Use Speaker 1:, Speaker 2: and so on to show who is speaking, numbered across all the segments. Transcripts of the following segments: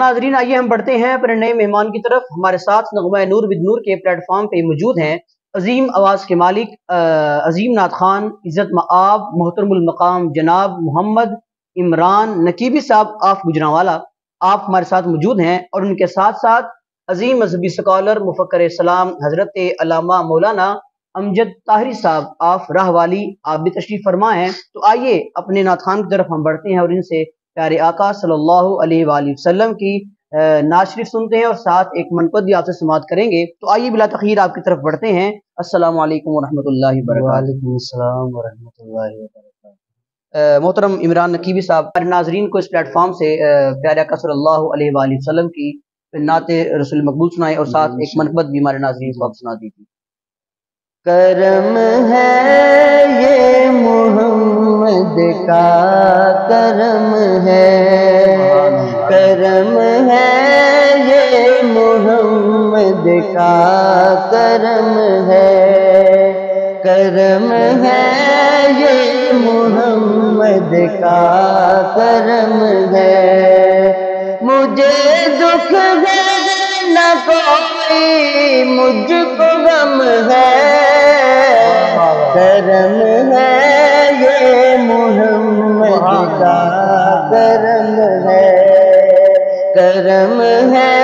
Speaker 1: ناظرین آئیے ہم بڑھتے ہیں اپنے نئے مہمان کی طرف۔ ہمارے ساتھ نغمہ نور ود نور کے پلیٹ فارم پہ موجود ہیں عظیم آواز کے مالک، عظیم نعت خوان، عزت مآب، محترم المقام جناب محمد عمران نقیبی صاحب آف گجرانوالا، آپ ہمارے ساتھ موجود ہیں، اور ان کے ساتھ ساتھ عظیم مذہبی سکالر مفکر اسلام حضرت علامہ مولانا امجد طاہری صاحب آف راہ والی، آپ بھی تشریف فرما ہیں۔ تو آئیے اپنے نعت خوان کی طرف ہم بڑھتے ہیں اور ان سے پیارے آقا صلی اللہ علیہ وآلہ وسلم کی نعت شریف سنتے ہیں اور ساتھ ایک منقبت بھی آپ سے سماعت کریں گے۔ تو آئیے بلا تخیر آپ کی طرف بڑھتے ہیں۔ السلام علیکم ورحمۃ اللہ وبرکاتہ۔
Speaker 2: وعلیکم السلام ورحمۃ اللہ وبرکاتہ۔
Speaker 1: محترم عمران نقیبی صاحب، ہمارے ناظرین کو اس پلیٹ فارم سے پیارے آقا صلی اللہ علیہ وآلہ وسلم کی نعت رسول مقبول سنائے اور ساتھ ایک منقبت بھی ہمارے ناظرین کو آپ سنا دیجیے۔
Speaker 2: کرم ہے یہ محمد کا، کرم ہے، کرم ہے یہ محمد کا، کرم ہے، کرم ہے یہ محمد کا، کرم ہے۔ مجھے دکھ ہے نہ کوئی، مجھ کو غم ہے، کرم ہے یہ محمد کا، کرم ہے، کرم ہے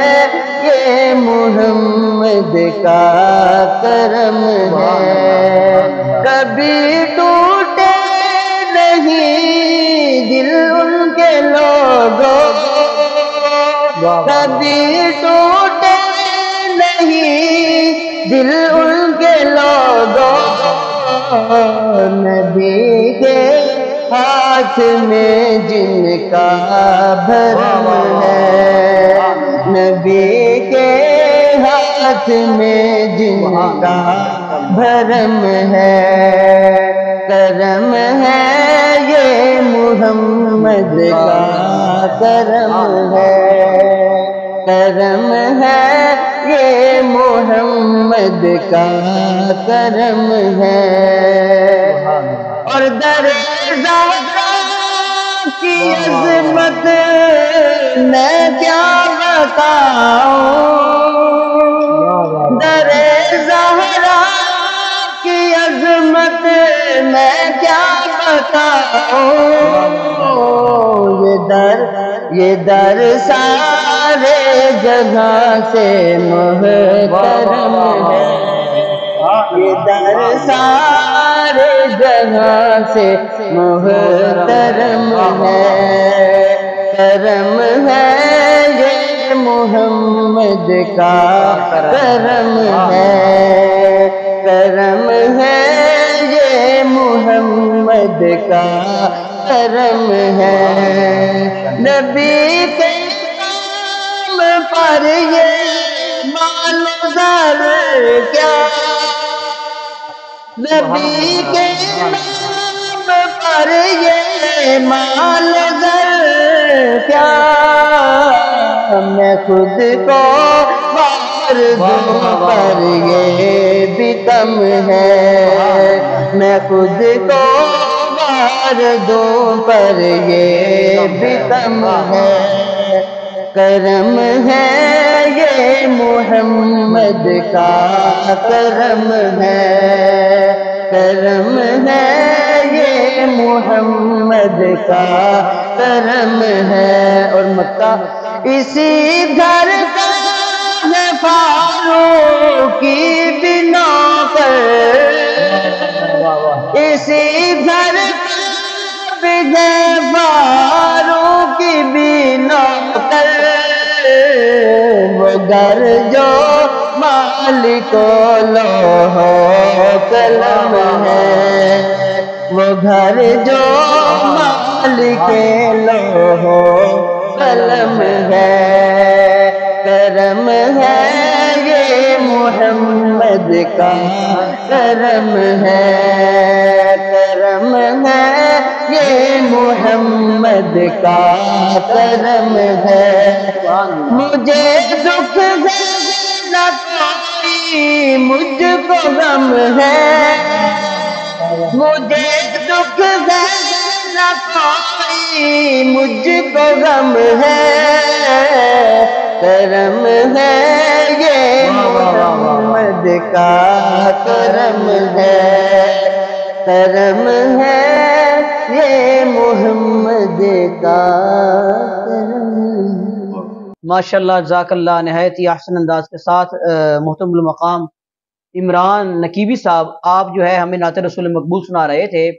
Speaker 2: یہ محمد کا، کرم ہے۔ کبھی ٹوٹے نہیں دل ان کے لوگوں، کبھی ٹوٹے نہیں دل ان کے لوگوں، نبی کے ہاتھ میں جن کا بھرم ہے، نبی کے ہاتھ میں جن کا بھرم ہے، کرم ہے یہ محمد کا، کرم ہے، کرم ہے یہ محمد کا، کرم ہے۔ اور در زہرا کی عظمت میں کیا بتاؤں، در زہرا کی عظمت میں کیا بتاؤں، یہ در سارے جگہ سے محترم ہے، یہ در سارے جگہ سے محترم ہے، کرم ہے یہ محمد کا، کرم ہے، کرم ہے یہ محمد کا، کرم ہے۔ نبی کے نام پر یہ مال و زر کیا، نبی کے نام پر یہ مال و زر کیا، میں خود کو مار دوں پر یہ بھی کم ہے، میں خود کو مار دوں پر یہ بھی کم ہے، کرم ہے یہ محمد کا، کرم ہے، کرم ہے یہ محمد کا، کرم ہے۔ اور مکہ اسی گھر کا ہے فاروق کی بنا پر، اسی گھر کا ہے فاروق کی بنا پر، وہ گھر جو مالک لوح و قلم ہے، وہ گھر جو مالک لوح و قلم ہے، کرم ہے یہ محمد کا، کرم ہے، کرم ہے یہ محمد کا، کرم ہے۔ مجھے دکھ ہے نہ کوئی، مجھ کو غم ہے، مجھے دکھ ہے نہ کوئی، مجھ پہ غم ہے، کرم ہے یہ محمد کا کرم ہے، کرم ہے یہ محمد کا کرم ہے۔
Speaker 1: ماشاءاللہ، جزاک اللہ، نہایت ہی احسن انداز کے ساتھ محترم المقام عمران نقیبی صاحب آپ جو ہے ہمیں نعت رسول مقبول سنا رہے تھے۔